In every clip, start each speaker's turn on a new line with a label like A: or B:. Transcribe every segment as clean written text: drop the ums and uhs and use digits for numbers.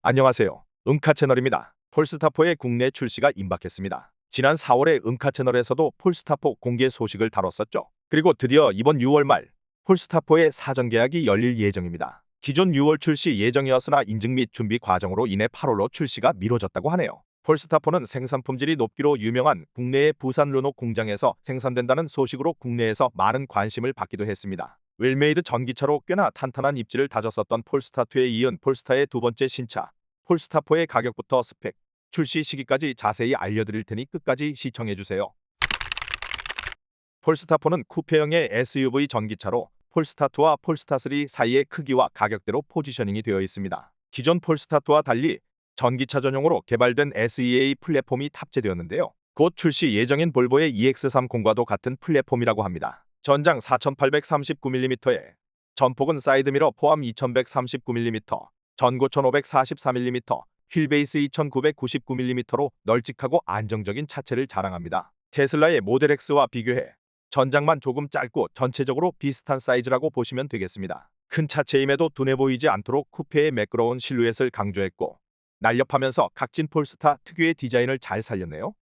A: 안녕하세요. 응카 채널입니다. 폴스타4의 국내 출시가 임박했습니다. 지난 4월에 응카 채널에서도 폴스타4 공개 소식을 다뤘었죠. 그리고 드디어 이번 6월 말 폴스타4의 사전 계약이 열릴 예정입니다. 기존 6월 출시 예정이었으나 인증 및 준비 과정으로 인해 8월로 출시가 미뤄졌다고 하네요. 폴스타4는 생산 품질이 높기로 유명한 국내의 부산 르노 공장에서 생산된다는 소식으로 국내에서 많은 관심을 받기도 했습니다. 웰메이드 전기차로 꽤나 탄탄한 입지를 다졌었던 폴스타2에 이은 폴스타의 두 번째 신차 폴스타4의 가격부터 스펙, 출시 시기까지 자세히 알려드릴 테니 끝까지 시청해주세요. 폴스타4는 쿠페형의 SUV 전기차로 폴스타2와 폴스타3 사이의 크기와 가격대로 포지셔닝이 되어 있습니다. 기존 폴스타2와 달리 전기차 전용으로 개발된 SEA 플랫폼이 탑재되었는데요. 곧 출시 예정인 볼보의 EX30과도 같은 플랫폼이라고 합니다. 전장 4839mm에 전폭은 사이드미러 포함 2139mm, 전고천 544mm, 휠베이스 2999mm로 널찍하고 안정적인 차체를 자랑합니다. 테슬라의 모델 X와 비교해 전장만 조금 짧고 전체적으로 비슷한 사이즈라고 보시면 되겠습니다. 큰 차체임에도 둔해 보이지 않도록 쿠페의 매끄러운 실루엣을 강조했고 날렵하면서 각진 폴스타 특유의 디자인을 잘 살렸네요.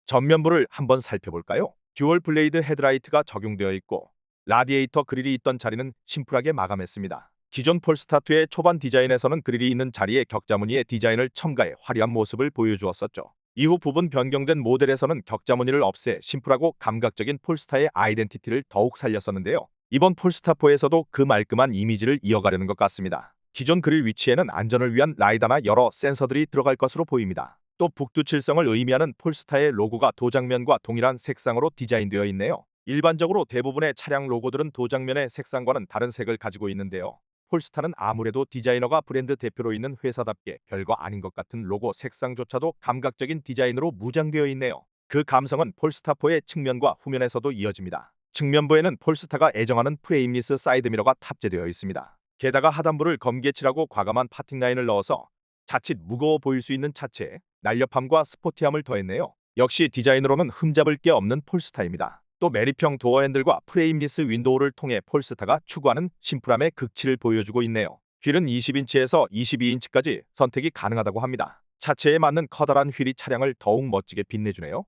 A: 전면부를 한번 살펴볼까요? 듀얼 블레이드 헤드라이트가 적용되어 있고 라디에이터 그릴이 있던 자리는 심플하게 마감했습니다. 기존 폴스타2의 초반 디자인에서는 그릴이 있는 자리에 격자무늬의 디자인을 첨가해 화려한 모습을 보여주었었죠. 이후 부분 변경된 모델에서는 격자무늬를 없애 심플하고 감각적인 폴스타의 아이덴티티를 더욱 살렸었는데요. 이번 폴스타4에서도 그 말끔한 이미지를 이어가려는 것 같습니다. 기존 그릴 위치에는 안전을 위한 라이다나 여러 센서들이 들어갈 것으로 보입니다. 또 북두칠성을 의미하는 폴스타의 로고가 도장면과 동일한 색상으로 디자인되어 있네요. 일반적으로 대부분의 차량 로고들은 도장면의 색상과는 다른 색을 가지고 있는데요. 폴스타는 아무래도 디자이너가 브랜드 대표로 있는 회사답게 별거 아닌 것 같은 로고 색상조차도 감각적인 디자인으로 무장되어 있네요. 그 감성은 폴스타4의 측면과 후면에서도 이어집니다. 측면부에는 폴스타가 애정하는 프레임리스 사이드미러가 탑재되어 있습니다. 게다가 하단부를 검게칠하고 과감한 파팅 라인을 넣어서 자칫 무거워 보일 수 있는 차체에 날렵함과 스포티함을 더했네요. 역시 디자인으로는 흠잡을 게 없는 폴스타입니다. 또 메리평 도어 핸들과 프레임리스 윈도우를 통해 폴스타가 추구하는 심플함의 극치를 보여주고 있네요. 휠은 20인치에서 22인치까지 선택이 가능하다고 합니다. 차체에 맞는 커다란 휠이 차량을 더욱 멋지게 빛내주네요.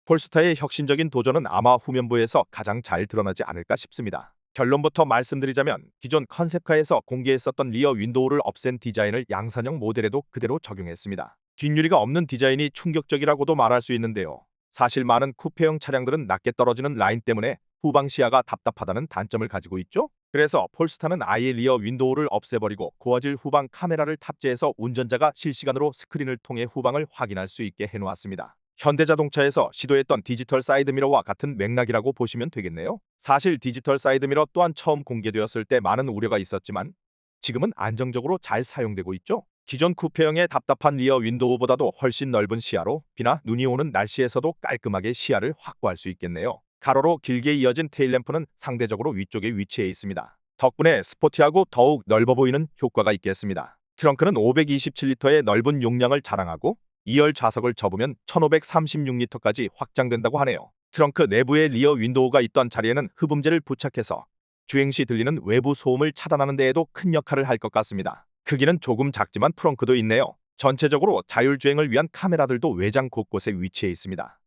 A: 폴스타의 혁신적인 도전은 아마 후면부에서 가장 잘 드러나지 않을까 싶습니다. 결론부터 말씀드리자면 기존 컨셉카에서 공개했었던 리어 윈도우를 없앤 디자인을 양산형 모델에도 그대로 적용했습니다. 뒷유리가 없는 디자인이 충격적이라고도 말할 수 있는데요. 사실 많은 쿠페형 차량들은 낮게 떨어지는 라인 때문에 후방 시야가 답답하다는 단점을 가지고 있죠. 그래서 폴스타는 아예 리어 윈도우를 없애버리고 고화질 후방 카메라를 탑재해서 운전자가 실시간으로 스크린을 통해 후방을 확인할 수 있게 해놓았습니다. 현대자동차에서 시도했던 디지털 사이드미러와 같은 맥락이라고 보시면 되겠네요. 사실 디지털 사이드미러 또한 처음 공개되었을 때 많은 우려가 있었지만 지금은 안정적으로 잘 사용되고 있죠. 기존 쿠페형의 답답한 리어 윈도우보다도 훨씬 넓은 시야로 비나 눈이 오는 날씨에서도 깔끔하게 시야를 확보할 수 있겠네요. 가로로 길게 이어진 테일램프는 상대적으로 위쪽에 위치해 있습니다. 덕분에 스포티하고 더욱 넓어 보이는 효과가 있겠습니다. 트렁크는 527리터의 넓은 용량을 자랑하고 2열 좌석을 접으면 1536리터까지 확장된다고 하네요. 트렁크 내부에 리어 윈도우가 있던 자리에는 흡음재를 부착해서 주행시 들리는 외부 소음을 차단하는 데에도 큰 역할을 할 것 같습니다. 크기는 조금 작지만 트렁크도 있네요. 전체적으로 자율주행을 위한 카메라들도 외장 곳곳에 위치해 있습니다.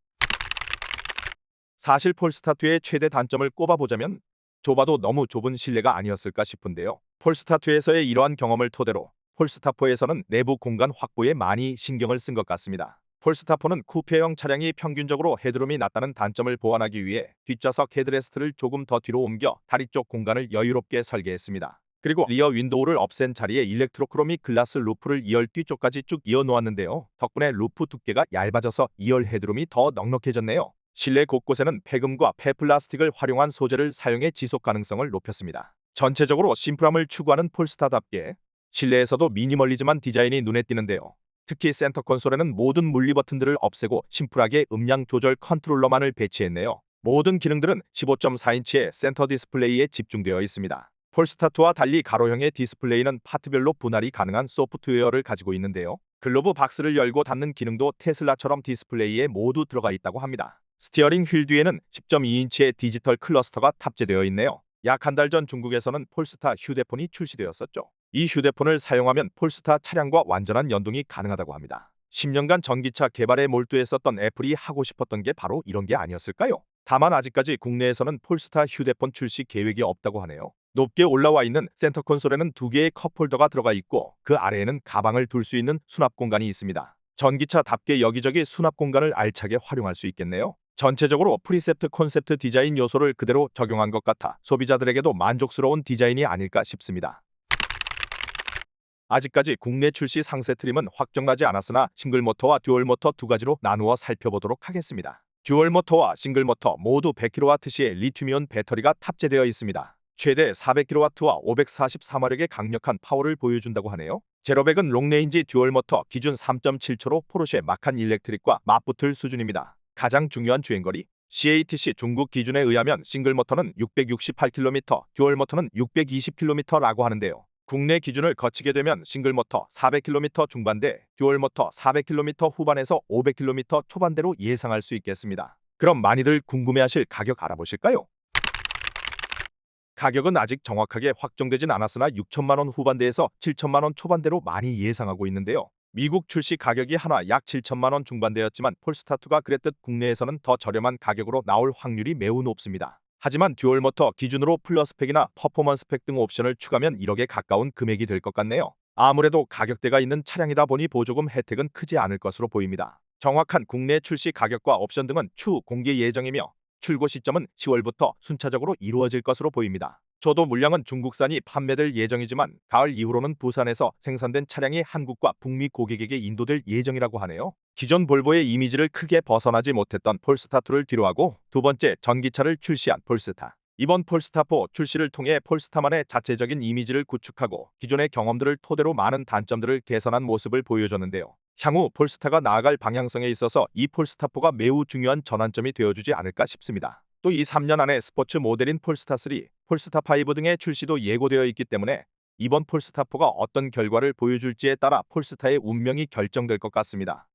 A: 사실 폴스타2의 최대 단점을 꼽아보자면 좁아도 너무 좁은 실내가 아니었을까 싶은데요. 폴스타2에서의 이러한 경험을 토대로 폴스타4에서는 내부 공간 확보에 많이 신경을 쓴 것 같습니다. 폴스타4는 쿠페형 차량이 평균적으로 헤드룸이 낮다는 단점을 보완하기 위해 뒷좌석 헤드레스트를 조금 더 뒤로 옮겨 다리 쪽 공간을 여유롭게 설계했습니다. 그리고 리어 윈도우를 없앤 자리에 일렉트로크로믹 글라스 루프를 2열 뒤쪽까지 쭉 이어 놓았는데요. 덕분에 루프 두께가 얇아져서 2열 헤드룸이 더 넉넉해졌네요. 실내 곳곳에는 폐금과 폐플라스틱을 활용한 소재를 사용해 지속 가능성을 높였습니다. 전체적으로 심플함을 추구하는 폴스타답게 실내에서도 미니멀리즘한 디자인이 눈에 띄는데요. 특히 센터 콘솔에는 모든 물리 버튼들을 없애고 심플하게 음량 조절 컨트롤러만을 배치했네요. 모든 기능들은 15.4인치의 센터 디스플레이에 집중되어 있습니다. 폴스타2와 달리 가로형의 디스플레이는 파트별로 분할이 가능한 소프트웨어를 가지고 있는데요. 글로브 박스를 열고 닫는 기능도 테슬라처럼 디스플레이에 모두 들어가 있다고 합니다. 스티어링 휠 뒤에는 10.2인치의 디지털 클러스터가 탑재되어 있네요. 약 한 달 전 중국에서는 폴스타 휴대폰이 출시되었었죠. 이 휴대폰을 사용하면 폴스타 차량과 완전한 연동이 가능하다고 합니다. 10년간 전기차 개발에 몰두했었던 애플이 하고 싶었던 게 바로 이런 게 아니었을까요? 다만 아직까지 국내에서는 폴스타 휴대폰 출시 계획이 없다고 하네요. 높게 올라와 있는 센터 콘솔에는 두 개의 컵홀더가 들어가 있고 그 아래에는 가방을 둘 수 있는 수납 공간이 있습니다. 전기차답게 여기저기 수납 공간을 알차게 활용할 수 있겠네요. 전체적으로 프리셉트 콘셉트 디자인 요소를 그대로 적용한 것 같아 소비자들에게도 만족스러운 디자인이 아닐까 싶습니다. 아직까지 국내 출시 상세 트림은 확정나지 않았으나 싱글모터와 듀얼모터 두 가지로 나누어 살펴보도록 하겠습니다. 듀얼모터와 싱글모터 모두 100kWh의 리튬이온 배터리가 탑재되어 있습니다. 최대 400kW와 544마력의 강력한 파워를 보여준다고 하네요. 제로백은 롱레인지 듀얼모터 기준 3.7초로 포르쉐 마칸 일렉트릭과 맞붙을 수준입니다. 가장 중요한 주행거리 CATC 중국 기준에 의하면 싱글모터는 668km, 듀얼모터는 620km라고 하는데요. 국내 기준을 거치게 되면 싱글모터 400km 중반대, 듀얼모터 400km 후반에서 500km 초반대로 예상할 수 있겠습니다. 그럼 많이들 궁금해하실 가격 알아보실까요? 가격은 아직 정확하게 확정되진 않았으나 6천만 원 후반대에서 7천만 원 초반대로 많이 예상하고 있는데요. 미국 출시 가격이 한화 약 7천만 원 중반대였지만 폴스타2가 그랬듯 국내에서는 더 저렴한 가격으로 나올 확률이 매우 높습니다. 하지만 듀얼모터 기준으로 플러스펙이나 퍼포먼스펙 등 옵션을 추가하면 1억에 가까운 금액이 될 것 같네요. 아무래도 가격대가 있는 차량이다 보니 보조금 혜택은 크지 않을 것으로 보입니다. 정확한 국내 출시 가격과 옵션 등은 추후 공개 예정이며 출고 시점은 10월부터 순차적으로 이루어질 것으로 보입니다. 저도 물량은 중국산이 판매될 예정이지만 가을 이후로는 부산에서 생산된 차량이 한국과 북미 고객에게 인도될 예정이라고 하네요. 기존 볼보의 이미지를 크게 벗어나지 못했던 폴스타2를 뒤로하고 두 번째 전기차를 출시한 폴스타. 이번 폴스타4 출시를 통해 폴스타만의 자체적인 이미지를 구축하고 기존의 경험들을 토대로 많은 단점들을 개선한 모습을 보여줬는데요. 향후 폴스타가 나아갈 방향성에 있어서 이 폴스타4가 매우 중요한 전환점이 되어주지 않을까 싶습니다. 또 이 3년 안에 스포츠 모델인 폴스타3, 폴스타5 등의 출시도 예고되어 있기 때문에 이번 폴스타4가 어떤 결과를 보여줄지에 따라 폴스타의 운명이 결정될 것 같습니다.